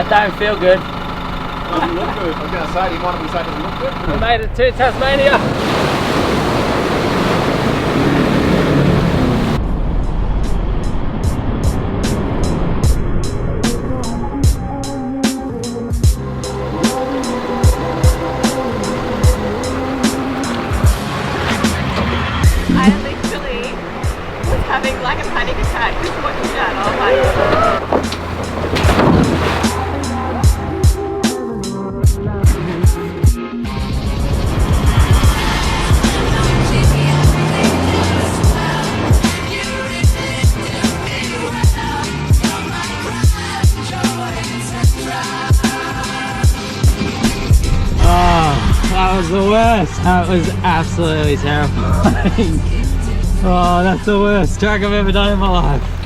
That don't feel good. Doesn't look good. I was going to say, do you mind if we say it doesn't look good? We made it to Tasmania. I literally was having like a panic attack just watching that. I was like, That was the worst. That was absolutely terrifying. Oh, that's the worst track I've ever done in my life.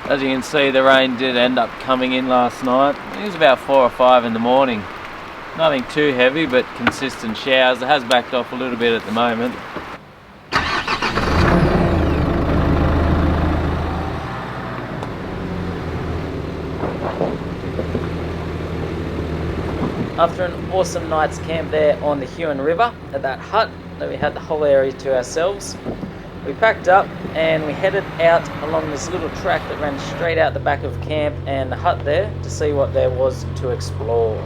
As you can see, the rain did end up coming in last night. It was about 4 or 5 in the morning. Nothing too heavy, but consistent showers. It has backed off a little bit at the moment. After an awesome night's camp there on the Huon River at that hut that we had the whole area to ourselves, we packed up and we headed out along this little track that ran straight out the back of camp and the hut there to see what there was to explore.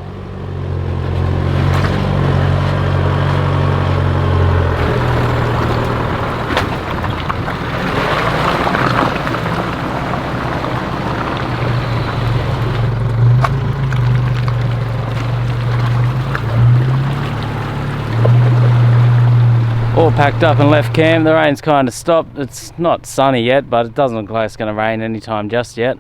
All packed up and left camp. The rain's kind of stopped. It's not sunny yet, but it doesn't look like it's going to rain anytime just yet.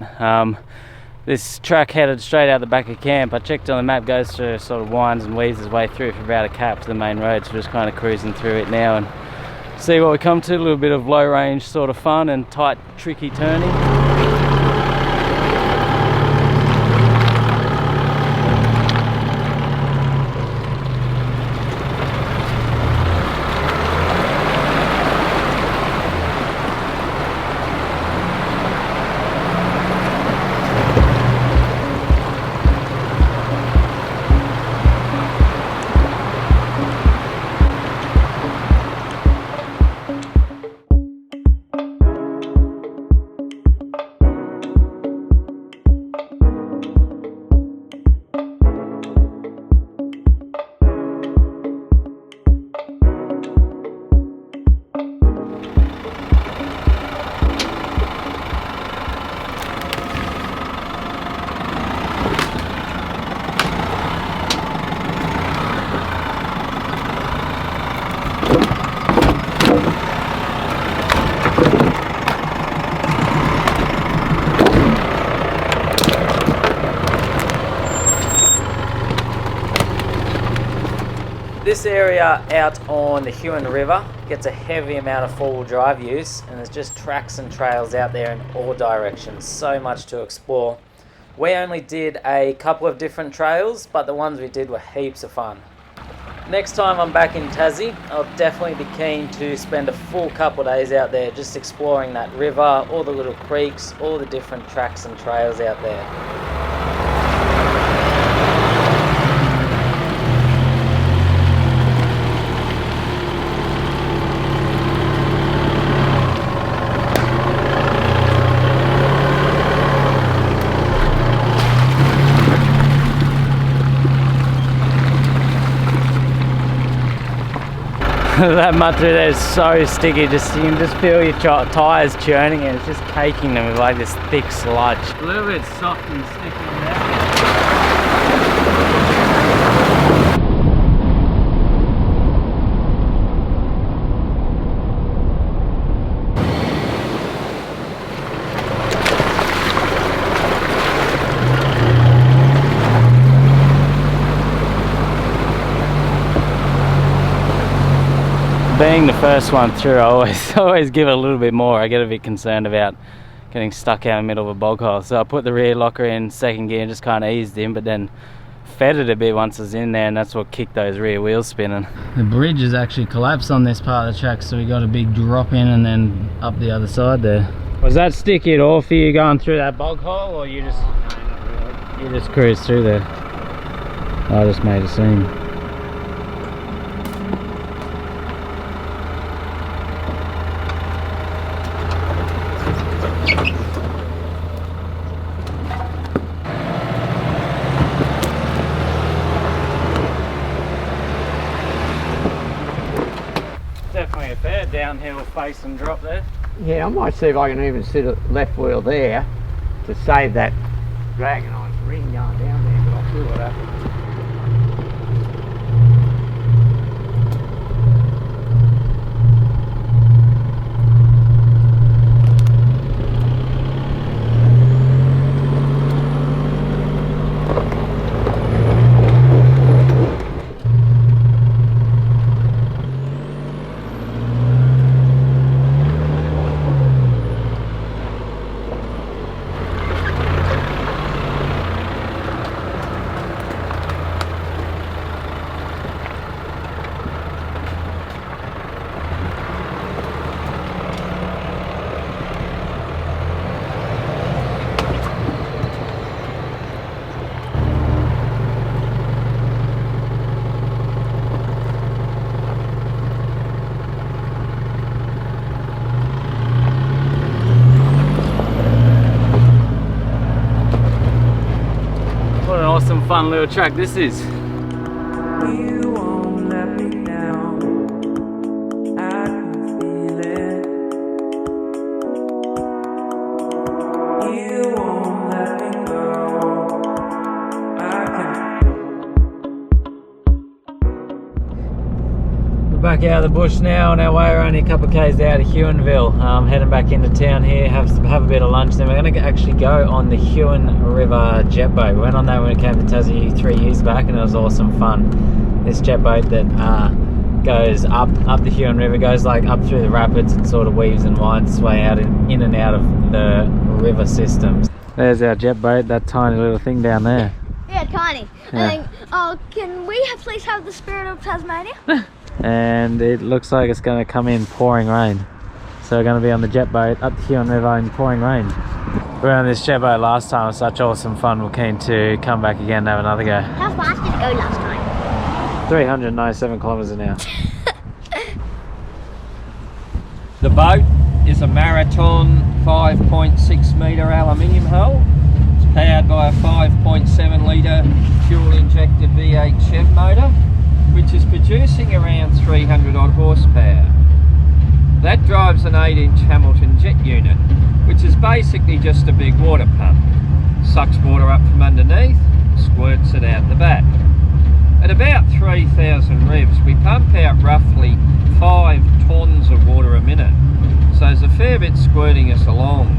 This track headed straight out the back of camp. I checked on the map, goes through, sort of winds and weaves its way through for about a cap to the main road, so we're just kind of cruising through it now and see what we come to. A little bit of low range sort of fun and tight, tricky turning. This area out on the Huon River gets a heavy amount of four-wheel drive use, and there's just tracks and trails out there in all directions. So much to explore. We only did a couple of different trails, but the ones we did were heaps of fun. Next time I'm back in Tassie, I'll definitely be keen to spend a full couple of days out there just exploring that river, all the little creeks, all the different tracks and trails out there. That mud through there is so sticky, you can just feel your tyres churning and it's just caking them with like this thick sludge. A little bit soft and sticky there. Being the first one through, I always give it a little bit more. I get a bit concerned about getting stuck out in the middle of a bog hole. So I put the rear locker in second gear and just kind of eased in, but then fed it a bit once I was in there, and that's what kicked those rear wheels spinning. The bridge has actually collapsed on this part of the track, so we got a big drop in and then up the other side there. Was that sticky at all for you going through that bog hole, or you just cruised through there? I just made a scene. Definitely a fair downhill face and drop there. Yeah, I might see if I can even sit at left wheel there to save that dragging on ring going down there, but I'll see what happens. Awesome fun little track this is. You won't let me down. I can feel it. You won't let me go. I can. We're back out of the bush now, on our way. We're only a couple of k's out of Huonville. Heading back into town here, have a bit of lunch. Then we're going to actually go on the Huon River Jet Boat. We went on that when we came to Tassie 3 years back, and it was awesome fun. This jet boat that goes up the Huon River, goes like up through the rapids and sort of weaves and winds its way out in and out of the river systems. There's our jet boat, that tiny little thing down there. Yeah, tiny. Yeah. And then, can we please have the spirit of Tasmania? And it looks like it's going to come in pouring rain. So we're going to be on the jet boat up the Huon River in pouring rain. We were on this jet boat last time, it was such awesome fun. We're keen to come back again and have another go. How fast did it go last time? 397 kilometres an hour. The boat is a Marathon 5.6 metre aluminium hull. It's powered by a 5.7 litre fuel injected V8 Chev motor, which is producing around 300 odd horsepower. That drives an 8-inch Hamilton jet unit, which is basically just a big water pump. Sucks water up from underneath, squirts it out the back. At about 3,000 revs, we pump out roughly 5 tonnes of water a minute, so there's a fair bit squirting us along.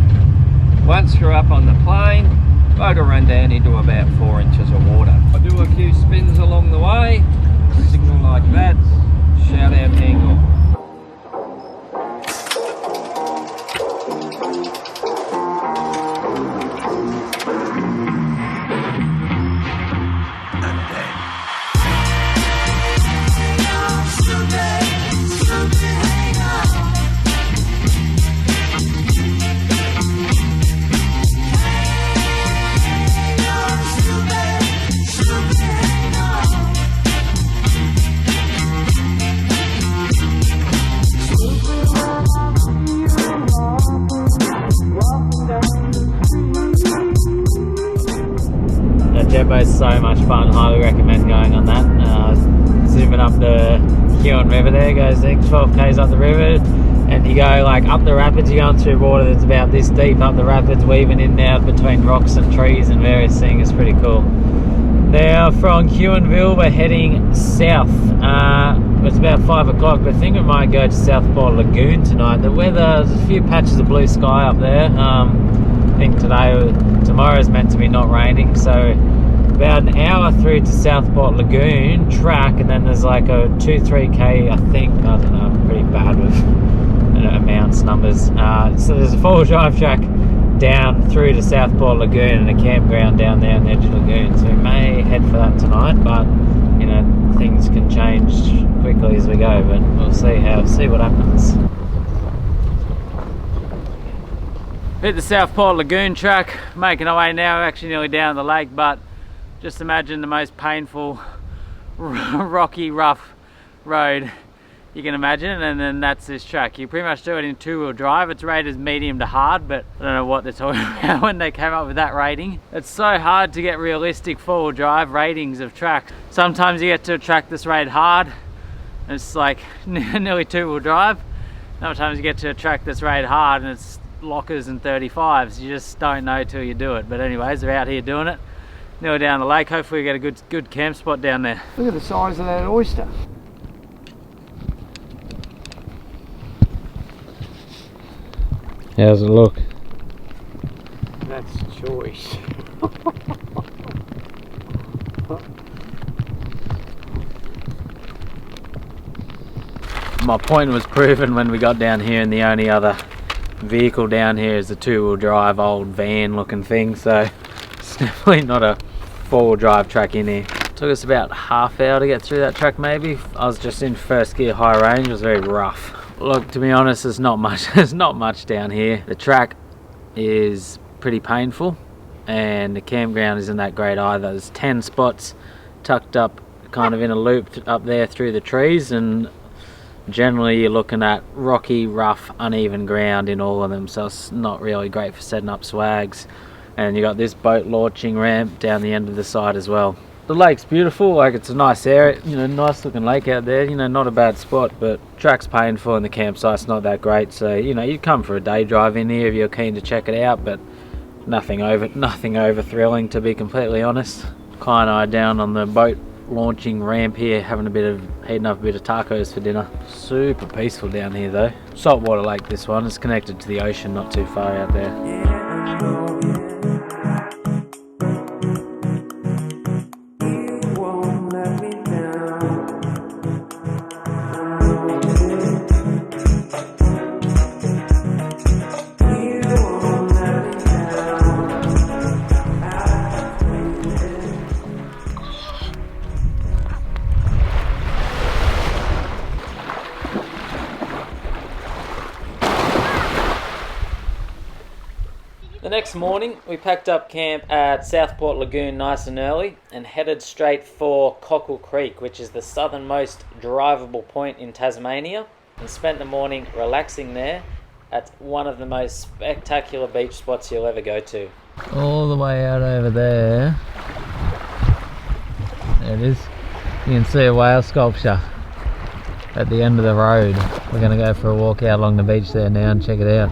Once you're up on the plane, boat will run down into about 4 inches of water. I do a few spins along the way, signal like that, shout out hang on. Jet boat's so much fun, highly recommend going on that. Zooming up the Huon River there, goes 12 k's up the river, and you go like up the rapids, you're going through water that's about this deep up the rapids, weaving in and out between rocks and trees and various things. It's pretty cool. Now from Huonville we're heading south. It's about 5 o'clock, but I think we might go to SouthPort Lagoon tonight. The weather, there's a few patches of blue sky up there. I think tomorrow's meant to be not raining, so about an hour through to SouthPort Lagoon track, and then there's like a 2-3k, I think. I don't know, I'm pretty bad with amounts, numbers. So there's a 4-wheel drive track down through to SouthPort Lagoon and a campground down there on the edge of Lagoon. So we may head for that tonight, but you know, things can change quickly as we go, but we'll see what happens. Hit the SouthPort Lagoon track, making our way now, actually nearly down the lake, but just imagine the most painful, rocky, rough road you can imagine, and then that's this track. You pretty much do it in 2-wheel drive. It's rated as medium to hard, but I don't know what they're talking about when they came up with that rating. It's so hard to get realistic 4-wheel drive ratings of tracks. Sometimes you get to a track that's rated hard, and it's like nearly 2-wheel drive. Other times you get to a track that's rated hard and it's lockers and 35s. You just don't know till you do it. But anyways, they're out here doing it. Nearly down the lake. Hopefully we get a good camp spot down there. Look at the size of that oyster. How's it look? That's choice. My point was proven when we got down here, and the only other vehicle down here is a 2-wheel drive old van looking thing, so it's definitely not a 4-wheel drive track in here. Took us about half hour to get through that track maybe. I was just in first gear high range. It was very rough. Look, to be honest, there's not much down here. The track is pretty painful and the campground isn't that great either. There's 10 spots tucked up kind of in a loop up there through the trees, and generally you're looking at rocky, rough, uneven ground in all of them, so it's not really great for setting up swags. And you got this boat launching ramp down the end of the side as well. The lake's beautiful, like it's a nice area, you know, nice looking lake out there, you know, not a bad spot, but track's painful and the campsite's not that great, so you know, you'd come for a day drive in here if you're keen to check it out, but nothing over thrilling, to be completely honest. Kai and I are down on the boat launching ramp here, heating up a bit of tacos for dinner. Super peaceful down here though. Saltwater lake, this one. It's connected to the ocean, not too far out there. The next morning we packed up camp at SouthPort Lagoon nice and early and headed straight for Cockle Creek, which is the southernmost drivable point in Tasmania, and spent the morning relaxing there at one of the most spectacular beach spots you'll ever go to. All the way out over there, there it is, you can see a whale sculpture at the end of the road. We're going to go for a walk out along the beach there now and check it out.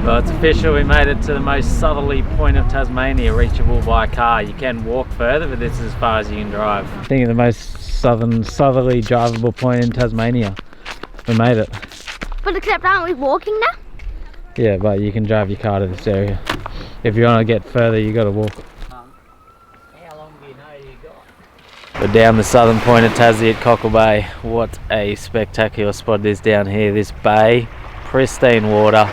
Well, it's official, we made it to the most southerly point of Tasmania, reachable by car. You can walk further, but this is as far as you can drive. I think of the most southerly drivable point in Tasmania. We made it. But except aren't we walking now? Yeah, but you can drive your car to this area. If you want to get further, you got to walk. How long do you know you got? We're down the southern point of Tassie at Cockle Bay. What a spectacular spot it is down here. This bay, pristine water,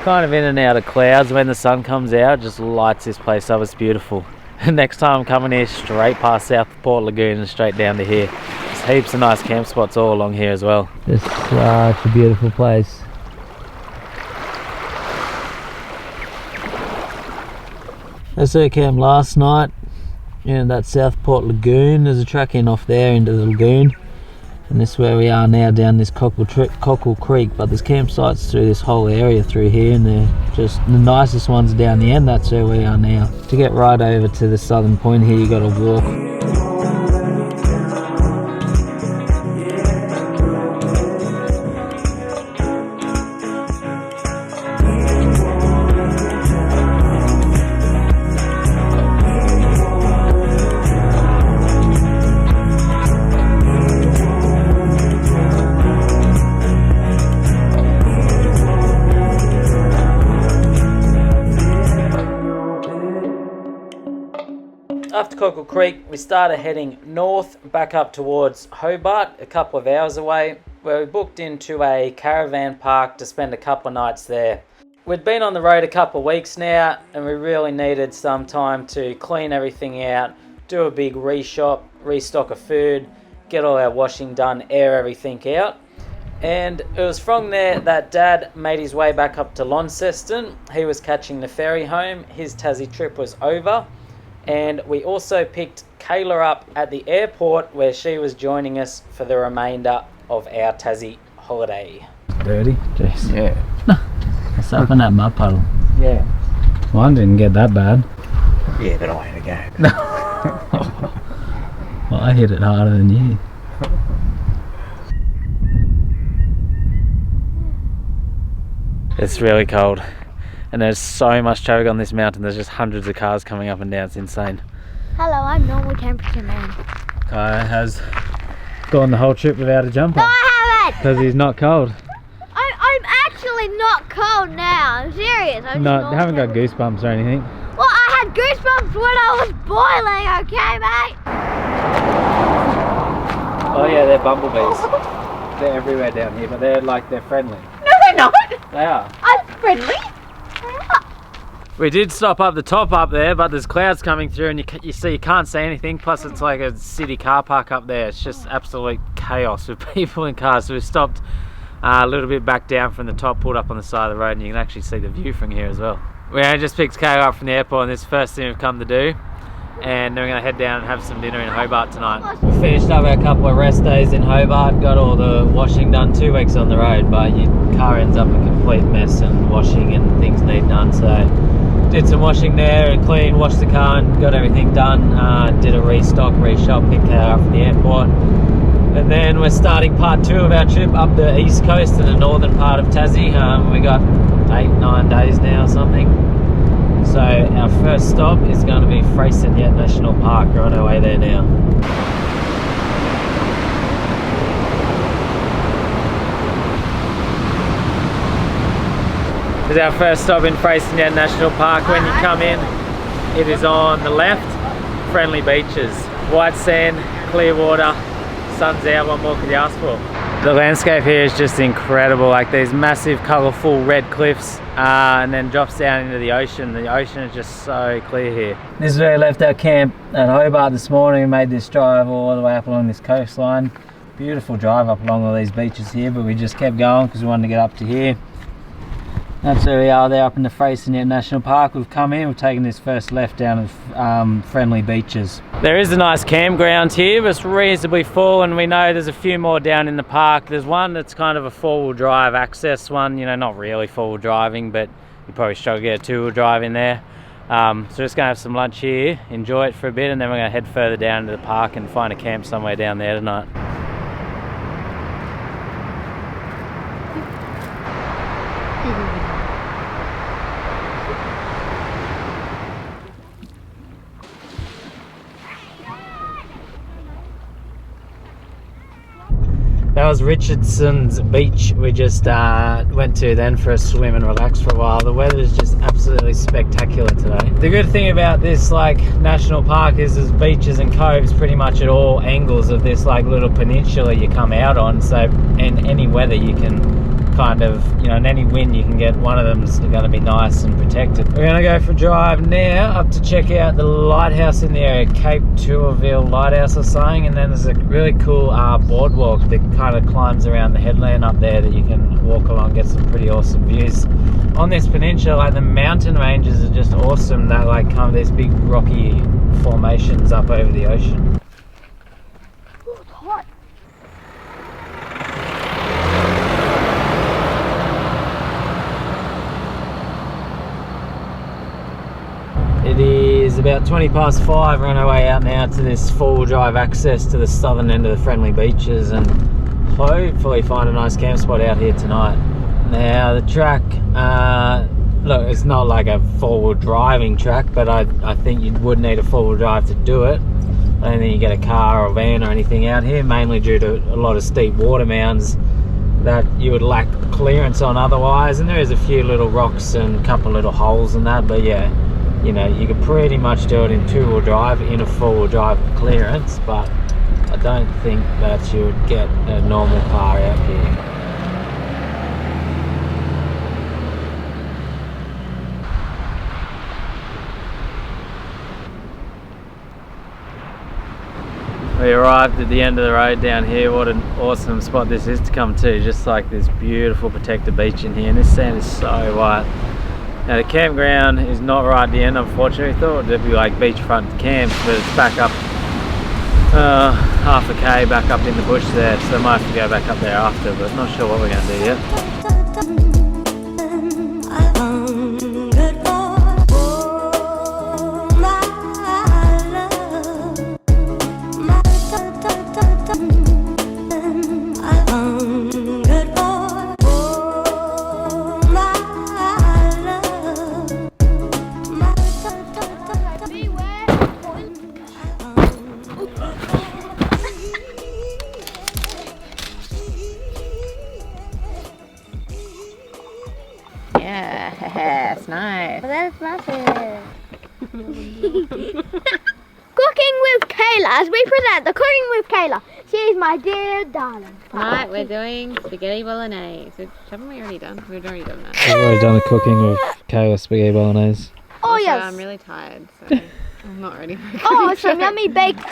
kind of in and out of clouds. When the sun comes out, just lights this place up. It's beautiful. Next time I'm coming here, straight past SouthPort Lagoon and straight down to here. There's heaps of nice camp spots all along here as well. Just such a beautiful place. That's our camp last night in that SouthPort Lagoon. There's a track in off there into the lagoon, and this is where we are now, down this Cockle Creek. But there's campsites through this whole area through here, and they're just the nicest ones down the end. That's where we are now. To get right over to the southern point here, you got to walk. After Cockle Creek, we started heading north back up towards Hobart, a couple of hours away, where we booked into a caravan park to spend a couple of nights there. We'd been on the road a couple of weeks now, and we really needed some time to clean everything out, do a big restock of food, get all our washing done, air everything out. And it was from there that Dad made his way back up to Launceston. He was catching the ferry home. His Tassie trip was over. And we also picked Kayla up at the airport, where she was joining us for the remainder of our Tassie holiday. Dirty? Jeez. Yeah. What's up in that mud puddle? Yeah. Mine didn't get that bad. Yeah, but I had a go. Well, I hit it harder than you. It's really cold. And there's so much traffic on this mountain. There's just hundreds of cars coming up and down. It's insane. Hello, I'm normal temperature man. Kai has gone the whole trip without a jumper. No, I haven't! Because he's not cold. I'm actually not cold now. I'm serious. I'm No, just I haven't got normal goosebumps or anything. temperature. Well, I had goosebumps when I was boiling, okay, mate? Oh yeah, they're bumblebees. They're everywhere down here, but they're friendly. No, they're not. They are. I'm friendly. We did stop up the top up there, but there's clouds coming through, and you can't see anything. Plus, it's like a city car park up there. It's just absolute chaos with people in cars. So we stopped a little bit back down from the top, pulled up on the side of the road, and you can actually see the view from here as well. We only just picked Kayla up from the airport, and this is the first thing we've come to do. And then we're going to head down and have some dinner in Hobart tonight. We finished up our couple of rest days in Hobart, got all the washing done. 2 weeks on the road, but your car ends up a complete mess, and washing and things need done. So did some washing there and clean, washed the car and got everything done. Did a reshop, picked Kayla up from the airport. And then we're starting part 2 of our trip up the east coast in the northern part of Tassie. We got 8-9 days now or something. So our first stop is going to be Freycinet National Park. We're on our way there now. This is our first stop in Freycinet National Park. When you come in, it is on the left, friendly beaches, white sand, clear water, sun's out. What more could you ask for? The landscape here is just incredible, like these massive colourful red cliffs and then drops down into the ocean. The ocean is just so clear here. This is where we left our camp at Hobart this morning and made this drive all the way up along this coastline. Beautiful drive up along all these beaches here, but we just kept going because we wanted to get up to here. That's where we are there up in the Freycinet National Park. We've come in, we've taken this first left down of friendly beaches. There is a nice campground here, but it's reasonably full, and we know there's a few more down in the park. There's one that's kind of a 4-wheel drive access one, you know, not really 4-wheel driving, but you probably struggle to get a 2-wheel drive in there. So just gonna have some lunch here, enjoy it for a bit, and then we're gonna head further down to the park and find a camp somewhere down there tonight. That was Richardson's beach. We just went to then for a swim and relax for a while. The weather is just absolutely spectacular today. The good thing about this like national park is there's beaches and coves pretty much at all angles of this like little peninsula you come out on. So in any weather you can kind of, you know, in any wind you can get one of them's going to be nice and protected. We're going to go for a drive now up to check out the lighthouse in the area, Cape TOURVILLE Lighthouse or something, and then there's a really cool boardwalk that kind of climbs around the headland up there that you can walk along, get some pretty awesome views. On this peninsula, like the mountain ranges are just awesome, that like kind of these big rocky formations up over the ocean. Oh, it's hot. It is about 20 past 5. We're on our way out now to this 4-wheel drive access to the southern end of the friendly beaches and hopefully find a nice camp spot out here tonight. Now the track, look, it's not like a 4-wheel driving track, but I think you would need a 4-wheel drive to do it. I don't think you get a car or van or anything out here, mainly due to a lot of steep water mounds that you would lack clearance on otherwise, and there is a few little rocks and a couple little holes and that, but yeah, you know, you could pretty much do it in two-wheel drive in a four-wheel drive clearance, but I don't think that you would get a normal car out here. We arrived at the end of the road down here. What an awesome spot this is to come to. Just like this beautiful protected beach in here, and this sand is so white. Now the campground is not right at the end, unfortunately. We thought it'd be like beachfront camps, but it's back up half a K back up in the bush there, so I might have to go back up there after, but not sure what we're going to do yet. Yes, nice. That's massive. Cooking with Kayla, as we present the Cooking with Kayla. She's my dear darling. Tonight we're doing spaghetti bolognese, which haven't we already done? We've already done that. We've already done the cooking with Kayla spaghetti bolognese. Oh Also, yes. I'm really tired, so I'm not ready for Oh, cooking. some yummy bacon.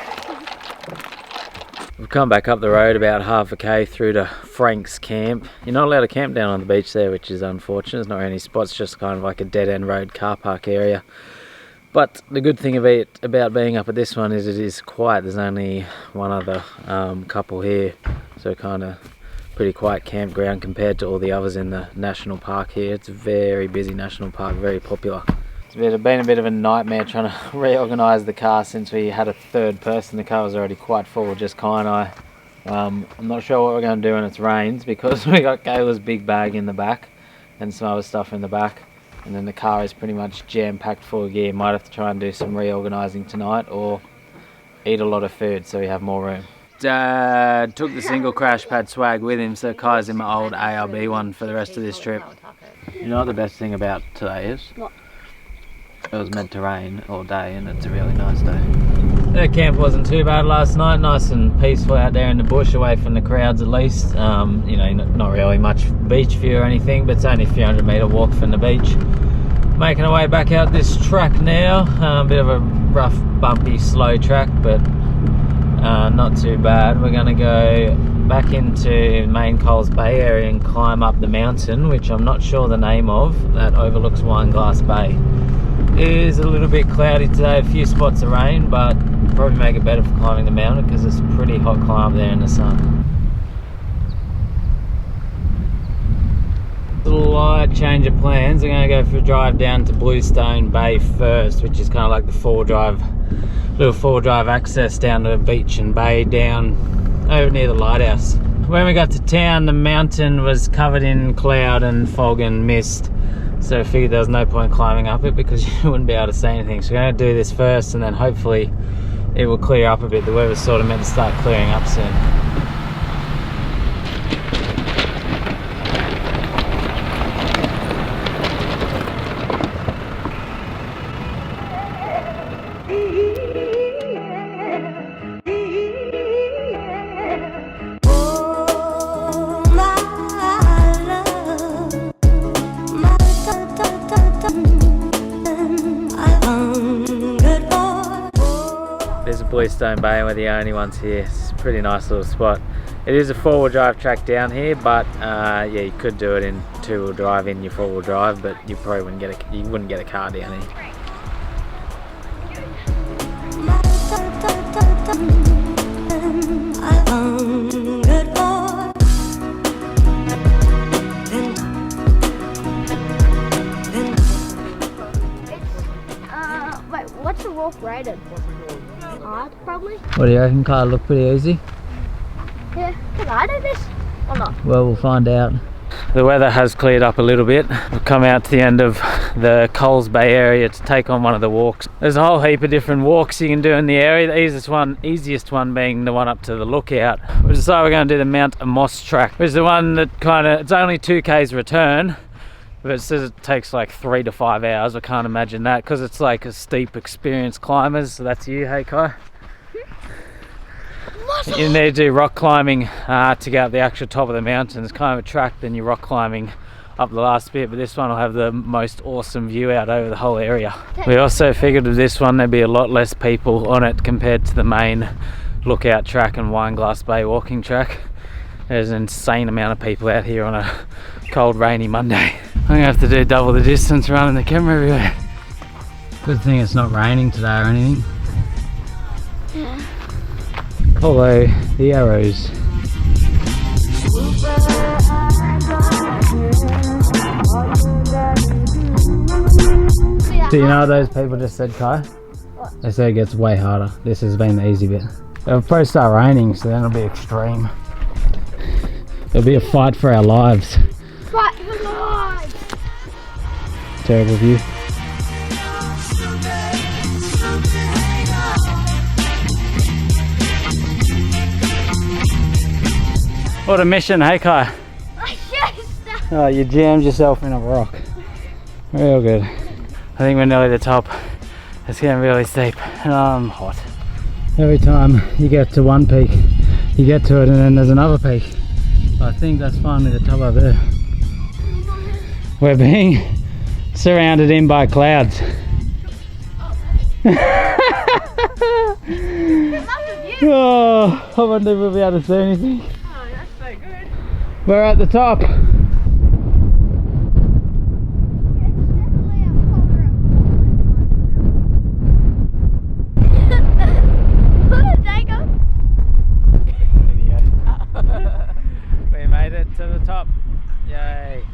We've come back up the road about half a K through to Frank's camp. You're not allowed to camp down on the beach there, which is unfortunate. There's not any spots, just kind of like a dead end road car park area. But the good thing about being up at this one is it is quiet. There's only one other couple here, so kind of pretty quiet campground compared to all the others in the national park here. It's a very busy national park, very popular. It's been a bit of a nightmare trying to reorganise the car since we had a third person. The car was already quite full, just Kai and I. I'm not sure what we're going to do when it rains, because we got Kayla's big bag in the back and some other stuff in the back, and then the car is pretty much jam-packed full of gear. Might have to try and do some reorganising tonight or eat a lot of food so we have more room. Dad took the single crash pad swag with him, so Kai's in my old ARB one for the rest of this trip. You know what the best thing about today is? What? It was meant to rain all day and it's a really nice day. The camp wasn't too bad last night, nice and peaceful out there in the bush, away from the crowds at least. You know, not really much beach view or anything, but it's only a few 100-metre walk from the beach. Making our way back out this track now. A bit of a rough, bumpy, slow track, but not too bad. We're going to go back into Main Coles Bay area and climb up the mountain, which I'm not sure the name of, that overlooks Wineglass Bay. It is a little bit cloudy today, a few spots of rain, but probably make it better for climbing the mountain because it's a pretty hot climb up there in the sun. Slight change of plans. I'm going to go for a drive down to Bluestone Bay first, which is kind of like the little four drive access down to the beach and bay down over near the lighthouse. When we got to town, the mountain was covered in cloud and fog and mist, so I figured there was no point climbing up it because you wouldn't be able to see anything. So we're going to do this first and then hopefully it will clear up a bit. The weather's sort of meant to start clearing up soon. There's a Bluestone Bay and we're the only ones here. It's a pretty nice little spot. It is a four-wheel drive track down here, but yeah, you could do it in two-wheel drive in your four-wheel drive, but you probably wouldn't get a car down here. Wait, what's the walk rated? Hard, probably. What do you reckon, Kyle? Look pretty easy? Yeah, can I do this or not? Well, we'll find out. The weather has cleared up a little bit. We've come out to the end of the Coles Bay area to take on one of the walks. There's a whole heap of different walks you can do in the area. The easiest one being the one up to the lookout. We decided we're going to do the Mount AMOS track, which is the one that it's only 2K's return, But it says it takes like 3 to 5 hours. I can't imagine that because it's like a steep experienced climbers. So that's you, hey Kai? You need to do rock climbing to get up the actual top of the mountain. It's kind of a track, then you're rock climbing up the last bit, but this one will have the most awesome view out over the whole area. We also figured with this one there'd be a lot less people on it compared to the main lookout track and Wineglass Bay walking track. There's an insane amount of people out here on a cold rainy Monday. I'm gonna have to do double the distance running the camera everywhere. Good thing it's not raining today or anything. Yeah. Follow the arrows. Do you know what those people just said, Kai? What? They said it gets way harder. This has been the easy bit. It'll probably start raining, so then it'll be extreme. It'll be a fight for our lives. Fight for lives! Terrible view. What a mission, hey Kai? Oh, you jammed yourself in a rock. Real good. I think we're nearly at the top. It's getting really steep and I'm hot. Every time you get to one peak, you get to it and then there's another peak. I think that's finally the top up there. We're being surrounded in by clouds. Oh, I wonder if we'll be able to see anything. Oh, that's so good. We're at the top. We made it to the top. Yay.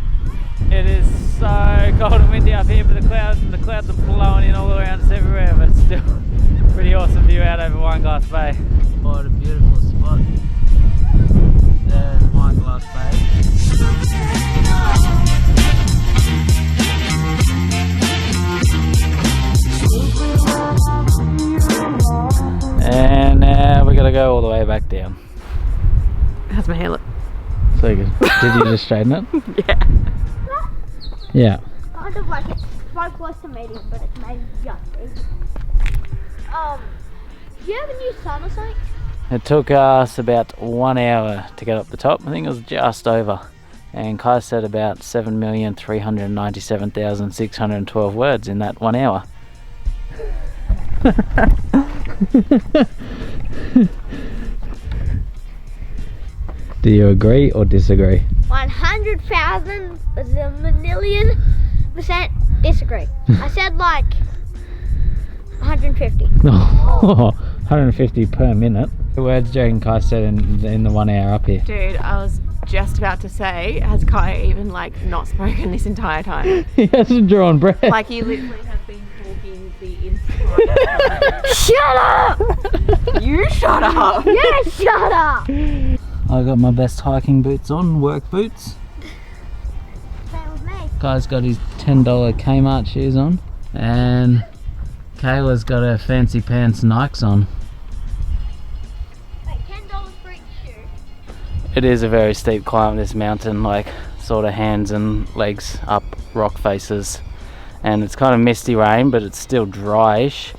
It is so cold and windy up here, but the clouds are blowing in all around us everywhere, but it's still pretty awesome view out over Wineglass Bay. What a beautiful spot. There's Wineglass Bay. And now we're gonna go all the way back down. How's my hair look? So good. Did you just straighten it? Yeah. Yeah. Kind of like it's so close to medium, but it's maybe just easy. Do you have a new sun or something? It took us about 1 hour to get up the top. I think it was just over. And Kai said about 7,397,612 words in that 1 hour. Do you agree or disagree? 100,000% disagree. I said like 150. 150 per minute. The words do you reckon Kai said in the 1 hour up here? Dude, I was just about to say, has Kai even like not spoken this entire time? He hasn't drawn breath. Like you literally have been talking the entire time. Shut up! You shut up! Yeah, shut up! I got my best hiking boots on, work boots. Same with me. Guy's got his $10 Kmart shoes on. And Kayla's got her fancy pants Nikes on. Wait, $10 for each shoe? It is a very steep climb this mountain, like sort of hands and legs up rock faces. And it's kind of misty rain, but it's still dryish.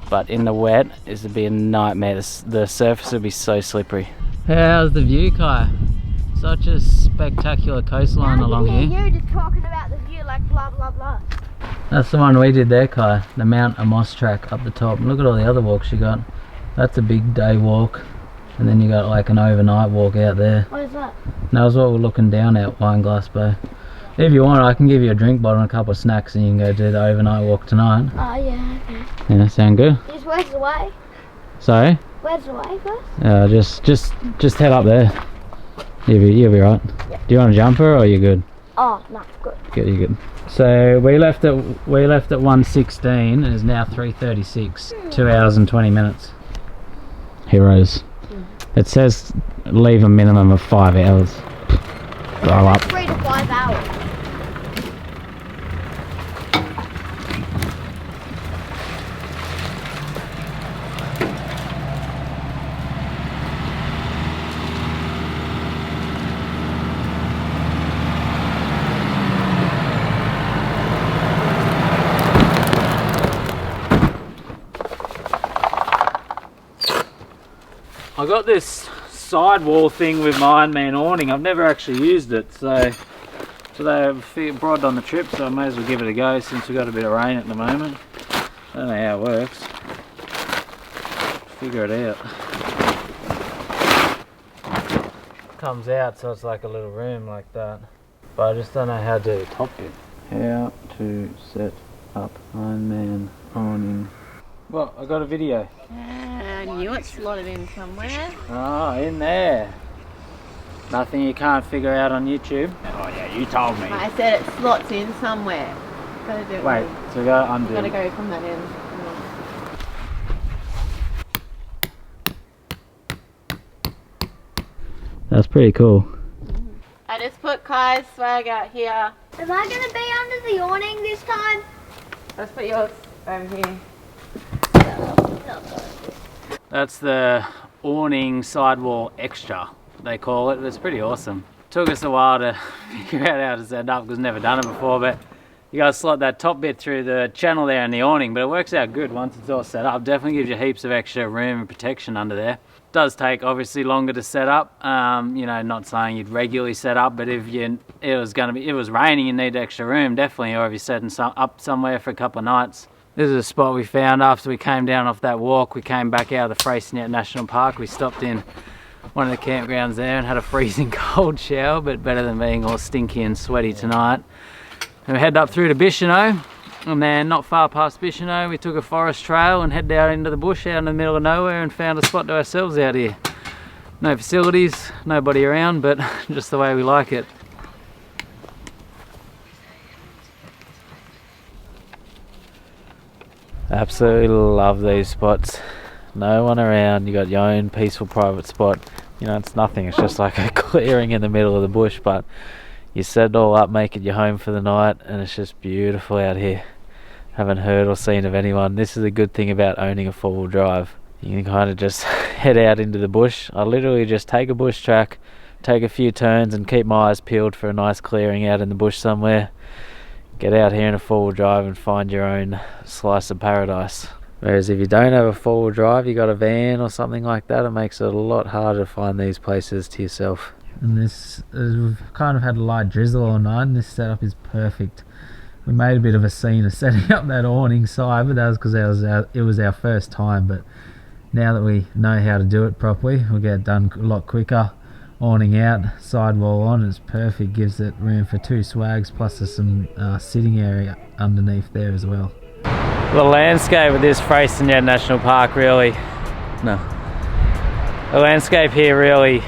But in the wet, it'll be a nightmare. The surface will be so slippery. How's the view, Kai? Such a spectacular coastline along here. You just talking about the view like blah blah blah. That's the one we did there, Kai. The Mount AMOS track up the top. Look at all the other walks you got. That's a big day walk. And then you got like an overnight walk out there. What is that? And that was what we're looking down at Wineglass Bay. If you want, I can give you a drink bottle and a couple of snacks and you can go do the overnight walk tonight. Oh yeah, okay. Yeah, sound good? Where's the way? Sorry? Where's the way first? Just head up there. You'll be right. Yeah. Do you want a jumper or are you good? Oh, no, good. Good, you're good. So we left at 1:16 and it's now 3:36. 2 hours and 20 minutes. Heroes. It says leave a minimum of 5 hours. Grow up. 3 to 5 hours. I got this sidewall thing with my Iron Man awning. I've never actually used it, so today I brought it on the trip, so I may as well give it a go since we've got a bit of rain at the moment. I don't know how it works. Figure it out. Comes out so it's like a little room like that, but I just don't know how to do the top bit. How to set up Iron Man awning. Well, I got a video. I knew it slotted in somewhere. Oh, in there. Nothing you can't figure out on YouTube. Oh yeah, you told me. I said it slots in somewhere. Gotta do it. Wait, so go undo. Gotta go from that end. That's pretty cool. I just put Kai's swag out here. Am I going to be under the awning this time? Let's put yours over here. That's the awning sidewall extra, they call it. It's pretty awesome. Took us a while to figure out how to set it up because we've never done it before, but you gotta slot that top bit through the channel there in the awning, but it works out good once it's all set up. Definitely gives you heaps of extra room and protection under there. Does take obviously longer to set up. You know, not saying you'd regularly set up, but if it was raining, you need extra room definitely, or if you're setting up somewhere for a couple of nights. This is a spot we found after we came down off that walk. We came back out of the Freycinet National Park. We stopped in one of the campgrounds there and had a freezing cold shower, but better than being all stinky and sweaty tonight. And we headed up through to Bicheno, and then not far past Bicheno we took a forest trail and headed out into the bush out in the middle of nowhere and found a spot to ourselves out here. No facilities, nobody around, but just the way we like it. Absolutely love these spots. No one around, you got your own peaceful private spot. You know, it's nothing, it's just like a clearing in the middle of the bush, but you set it all up, make it your home for the night, and it's just beautiful out here. Haven't heard or seen of anyone. This is a good thing about owning a four-wheel drive. You can kind of just head out into the bush. I literally just take a bush track, take a few turns and keep my eyes peeled for a nice clearing out in the bush somewhere. Get out here in a four-wheel drive and find your own slice of paradise. Whereas if you don't have a four-wheel drive, you got a van or something like that, it makes it a lot harder to find these places to yourself. And this, we've kind of had a light drizzle all night, and this setup is perfect. We made a bit of a scene of setting up that awning side, but that was because it was our first time. But now that we know how to do it properly, we'll get it done a lot quicker. Awning out, sidewall on, it's perfect. Gives it room for two swags, plus there's some sitting area underneath there as well. The landscape of this Freycinet National Park really, the landscape here really,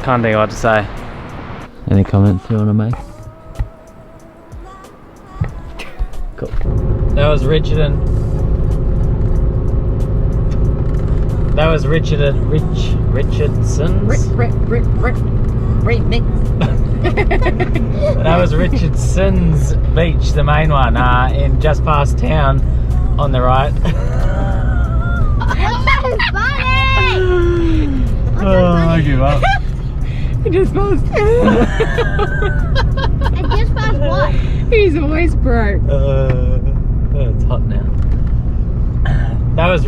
can't think of what to say. Any comments you want to make? Cool. That was Richardson's. Remix. That was Richardson's beach, the main one, in just past town on the right. I give up. It just passed. It just passed what? His voice broke. It's hot now. That was.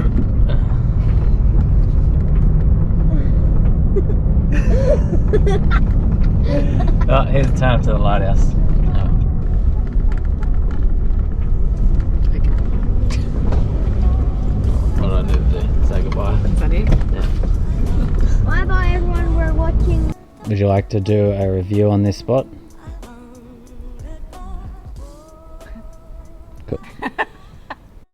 Oh, here's the turn up to the lighthouse. What do I need to do? Say goodbye. Is that it? Yeah. Bye bye everyone, we're watching. Would you like to do a review on this spot? Cool.